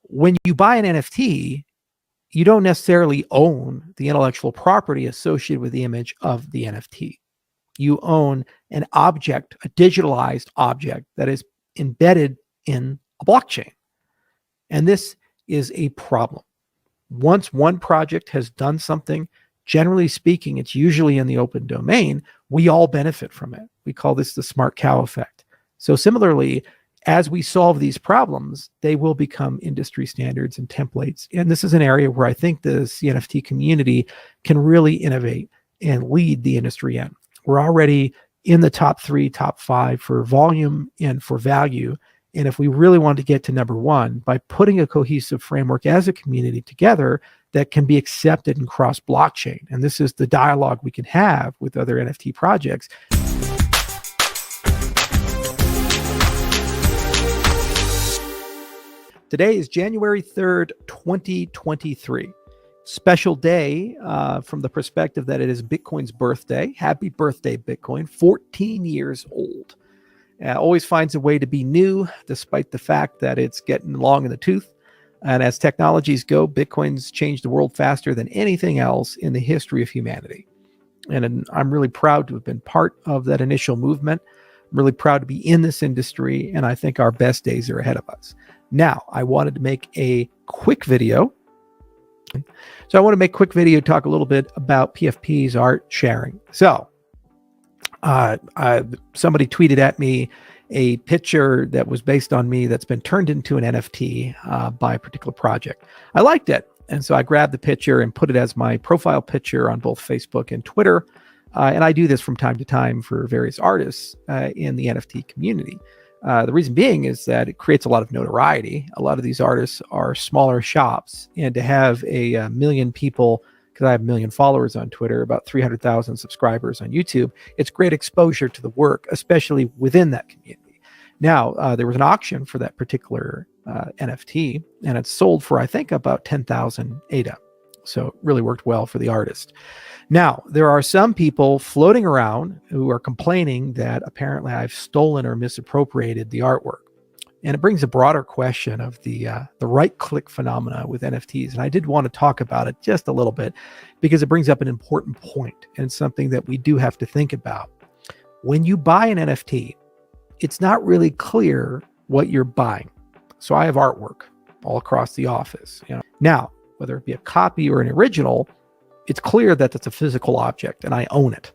When you buy an NFT, you don't necessarily own the intellectual property associated with the image of the NFT. You own an object, a digitalized object that is embedded in a blockchain. And this is a problem. Once one project has done something, generally speaking, it's usually in the open domain, we all benefit from it. We call this the smart cow effect. So similarly, as we solve these problems, they will become industry standards and templates. And this is an area where I think the CNFT community can really innovate and lead the industry in. We're already in the top 3, top 5 for volume and for value. And if we really want to get to number 1, by putting a cohesive framework as a community together that can be accepted and cross blockchain. And this is the dialogue we can have with other NFT projects. Today is January 3rd, 2023. Special day from the perspective that it is Bitcoin's birthday. Happy birthday, Bitcoin. 14 years old. Always finds a way to be new, despite the fact that it's getting long in the tooth. And as technologies go, Bitcoin's changed the world faster than anything else in the history of humanity. And I'm really proud to have been part of that initial movement. I'm really proud to be in this industry, and I think our best days are ahead of us. Now, I wanted to make a quick video. So I want to make a quick video, talk a little bit about PFP's art sharing. So somebody tweeted at me a picture that was based on me that's been turned into an NFT by a particular project. I liked it. And so I grabbed the picture and put it as my profile picture on both Facebook and Twitter. And I do this from time to time for various artists in the NFT community. The reason being is that it creates a lot of notoriety. A lot of these artists are smaller shops, and to have a million people, because I have 1 million followers on Twitter, about 300,000 subscribers on YouTube, it's great exposure to the work, especially within that community. Now, there was an auction for that particular NFT, and it sold for, I think, about 10,000 ADA. So it really worked well for the artist. Now, there are some people floating around who are complaining that apparently I've stolen or misappropriated the artwork. And it brings a broader question of the right-click phenomena with NFTs. And I did want to talk about it just a little bit because it brings up an important point and something that we do have to think about. When you buy an NFT, it's not really clear what you're buying. So I have artwork all across the office. Now, whether it be a copy or an original, it's clear that it's a physical object and I own it.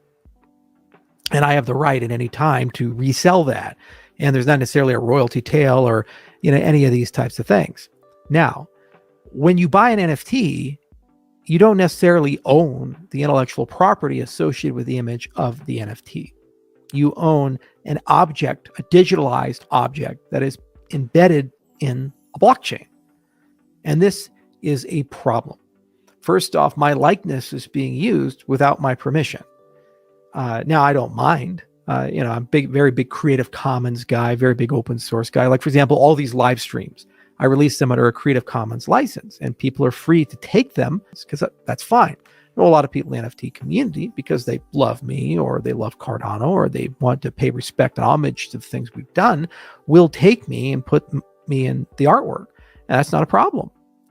And I have the right at any time to resell that. And there's not necessarily a royalty tail or any of these types of things. Now, when you buy an NFT, you don't necessarily own the intellectual property associated with the image of the NFT. You own an object, a digitalized object that is embedded in a blockchain. And this is a problem. First off, my likeness is being used without my permission. Now, I don't mind. I'm very big Creative Commons guy, very big open source guy. Like, for example, all these live streams, I release them under a Creative Commons license, and people are free to take them because that's fine. I know a lot of people in the NFT community, because they love me or they love Cardano or they want to pay respect and homage to the things we've done, will take me and put me in the artwork. And that's not a problem.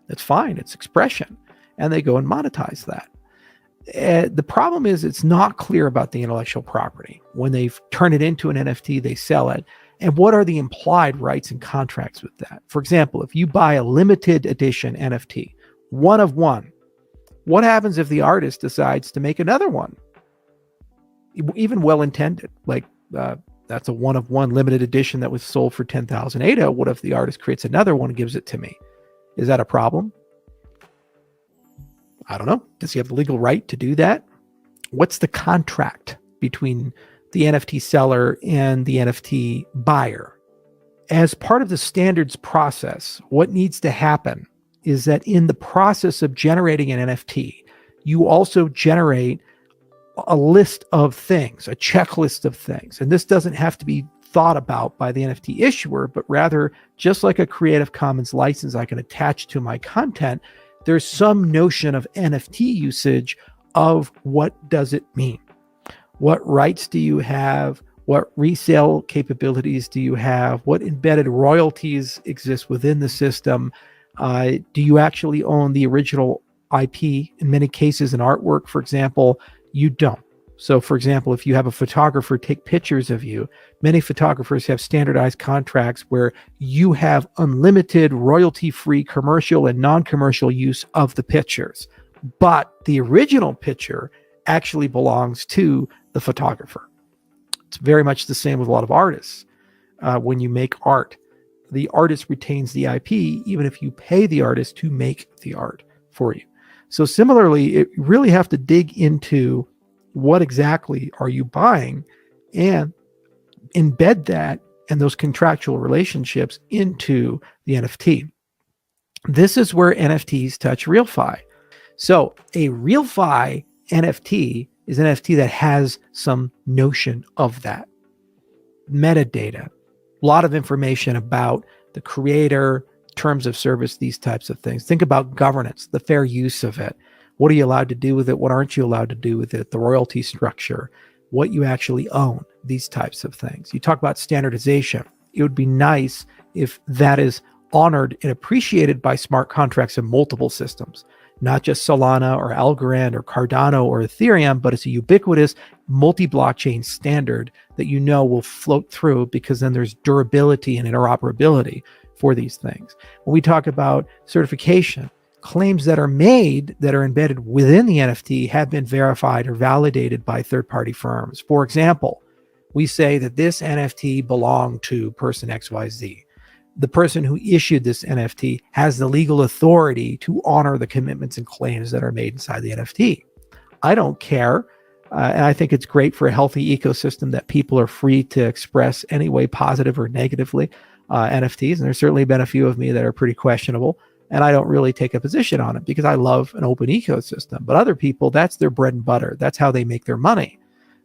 It's fine. It's expression. And they go and monetize that. The problem is it's not clear about the intellectual property. When they turn it into an NFT, they sell it. And what are the implied rights and contracts with that? For example, if you buy a limited edition NFT, one of one, what happens if the artist decides to make another one? Even well-intended, like that's a one of one limited edition that was sold for 10,000 ADA. What if the artist creates another one and gives it to me? Is that a problem? I don't know. Does he have the legal right to do that? What's the contract between the NFT seller and the NFT buyer? As part of the standards process, what needs to happen is that in the process of generating an NFT, you also generate a list of things, a checklist of things. And this doesn't have to be thought about by the NFT issuer, but rather, just like a Creative Commons license I can attach to my content, there's some notion of NFT usage of what does it mean? What rights do you have? What resale capabilities do you have? What embedded royalties exist within the system? Do you actually own the original IP? In many cases, in artwork, for example, you don't. So, for example, if you have a photographer take pictures of you, many photographers have standardized contracts where you have unlimited royalty-free commercial and non-commercial use of the pictures. But the original picture actually belongs to the photographer. It's very much the same with a lot of artists. When you make art, the artist retains the IP, even if you pay the artist to make the art for you. So similarly, you really have to dig into what exactly are you buying and embed that and those contractual relationships into the NFT. This is where NFTs touch realfi. So a realfi NFT is an NFT that has some notion of that. Metadata, a lot of information about the creator, terms of service, these types of things. Think about governance, the fair use of it. What are you allowed to do with it? What aren't you allowed to do with it? The royalty structure, what you actually own, these types of things. You talk about standardization. It would be nice if that is honored and appreciated by smart contracts in multiple systems, not just Solana or Algorand or Cardano or Ethereum, but it's a ubiquitous multi-blockchain standard that you know will float through, because then there's durability and interoperability for these things. When we talk about certification, claims that are made that are embedded within the NFT have been verified or validated by third-party firms. For example, we say that this NFT belonged to person XYZ. The person who issued this NFT has the legal authority to honor the commitments and claims that are made inside the NFT. I don't care. And I think it's great for a healthy ecosystem that people are free to express any way, positive or negatively, NFTs. And there's certainly been a few of me that are pretty questionable. And I don't really take a position on it because I love an open ecosystem. But other people, that's their bread and butter. That's how they make their money.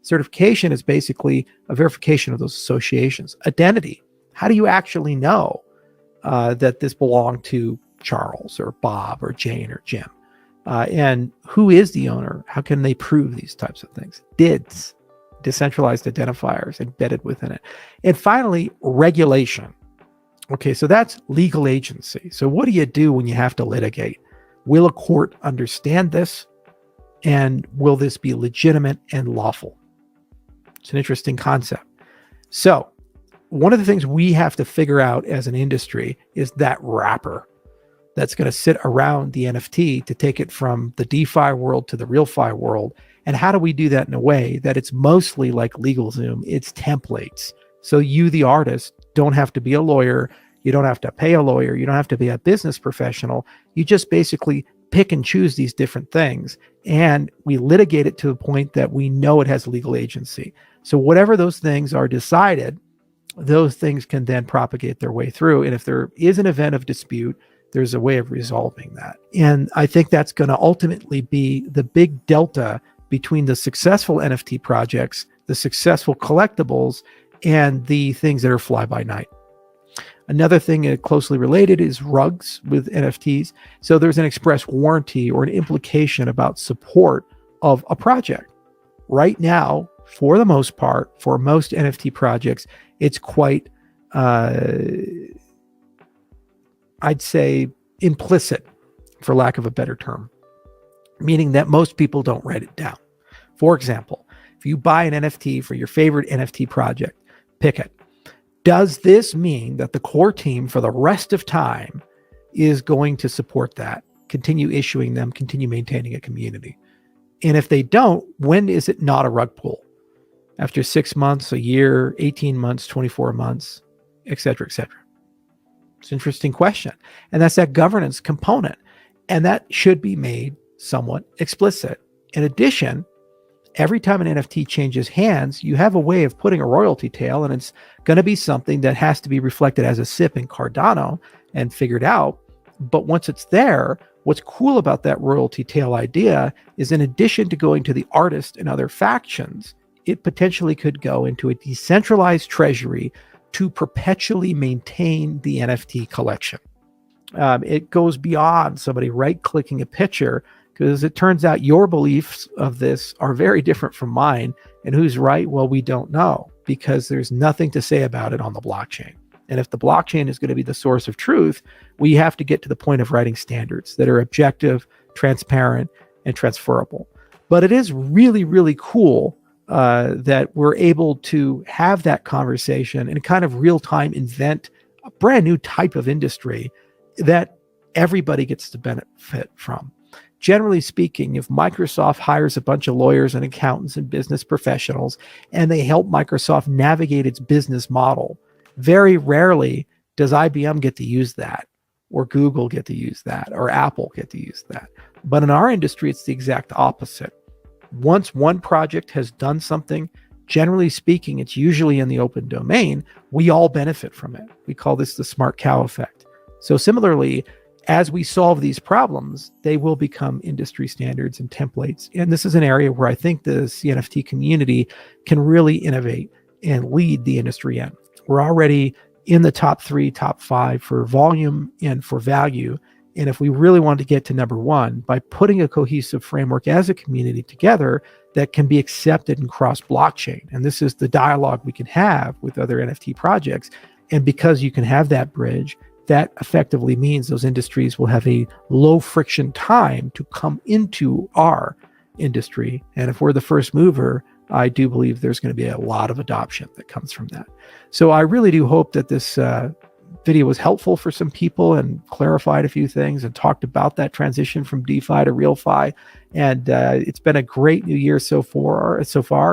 Certification is basically a verification of those associations. Identity. How do you actually know that this belonged to Charles or Bob or Jane or Jim? And who is the owner? How can they prove these types of things? DIDs, decentralized identifiers embedded within it. And finally, regulation. Okay, so that's legal agency. So what do you do when you have to litigate? Will a court understand this? And will this be legitimate and lawful? It's an interesting concept. So one of the things we have to figure out as an industry is that wrapper that's going to sit around the NFT to take it from the DeFi world to the realfi world. And how do we do that in a way that it's mostly like LegalZoom? It's templates. So you, the artist, don't have to be a lawyer. You don't have to pay a lawyer. You don't have to be a business professional. You just basically pick and choose these different things. And we litigate it to the point that we know it has legal agency. So whatever those things are decided, those things can then propagate their way through. And if there is an event of dispute, there's a way of resolving that. And I think that's going to ultimately be the big delta between the successful NFT projects, the successful collectibles, and the things that are fly by night. Another thing closely related is rugs with NFTs. So there's an express warranty or an implication about support of a project. Right now, for the most part, for most NFT projects, it's quite, I'd say, implicit, for lack of a better term, meaning that most people don't write it down. For example, if you buy an NFT for your favorite NFT project, pick it. Does this mean that the core team for the rest of time is going to support that, continue issuing them, continue maintaining a community? And if they don't, when is it not a rug pull? After 6 months, a year, 18 months, 24 months, et cetera, et cetera. It's an interesting question. And that's that governance component. And that should be made somewhat explicit. In addition, every time an NFT changes hands, you have a way of putting a royalty tail, and it's going to be something that has to be reflected as a SIP in Cardano and figured out. But once it's there, what's cool about that royalty tail idea is, in addition to going to the artist and other factions, it potentially could go into a decentralized treasury to perpetually maintain the NFT collection. It goes beyond somebody right-clicking a picture, because it turns out your beliefs of this are very different from mine. And who's right? Well, we don't know, because there's nothing to say about it on the blockchain. And if the blockchain is going to be the source of truth, we have to get to the point of writing standards that are objective, transparent, and transferable. But it is really, really cool that we're able to have that conversation and kind of real time invent a brand new type of industry that everybody gets to benefit from. Generally speaking, if Microsoft hires a bunch of lawyers and accountants and business professionals and they help Microsoft navigate its business model, very rarely does IBM get to use that, or Google get to use that, or Apple get to use that. But in our industry, it's the exact opposite. Once one project has done something, generally speaking, it's usually in the open domain, we all benefit from it. We call this the smart cow effect. So similarly, as we solve these problems, they will become industry standards and templates. And this is an area where I think the CNFT community can really innovate and lead the industry in. We're already in the top 3, top 5 for volume and for value. And if we really want to get to number 1, by putting a cohesive framework as a community together that can be accepted and cross blockchain. And this is the dialogue we can have with other NFT projects. And because you can have that bridge, that effectively means those industries will have a low friction time to come into our industry. And if we're the first mover, I do believe there's going to be a lot of adoption that comes from that. So I really do hope that this video was helpful for some people and clarified a few things and talked about that transition from DeFi to realfi. And it's been a great new year so far.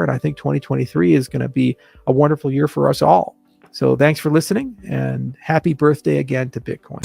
And I think 2023 is going to be a wonderful year for us all. So thanks for listening, and happy birthday again to Bitcoin.